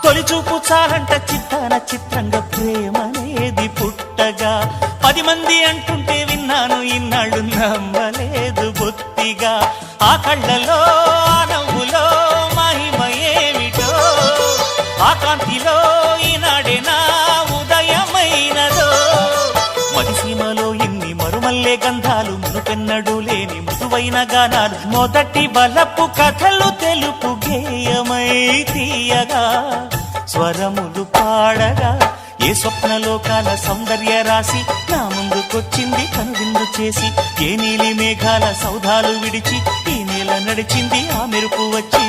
తొలి చూపు చాలంట చిత్తాన చిత్రంగా ప్రేమనేది పుట్టగా 10 మంది అంటుంటే విన్నాను ఇన్నాళ్ళు నమ్మలేదు బొత్తిగా ఆ కళ్ళలో ఆ నవ్వులో మహిమ ఏమిటో ఆ కాంతిలో ఈనాడే నా ఉదయమైనదో మదిసీమలో ఇన్ని మరుమల్లే గంధాలు మునుపెన్నడు లేని మృదువైన గానాలు మొదటి బలపు కథలు తెలుపు గేయమై తీయగా స్వరములు పాడగా ఏ స్వప్నలోకాల సౌందర్య రాసి నా ముందుకొచ్చింది కనువిందు చేసి ఏ నీలి మేఘాల సౌధాలు విడిచి ఈ నేల నడిచింది ఆ మెరుపు వచ్చి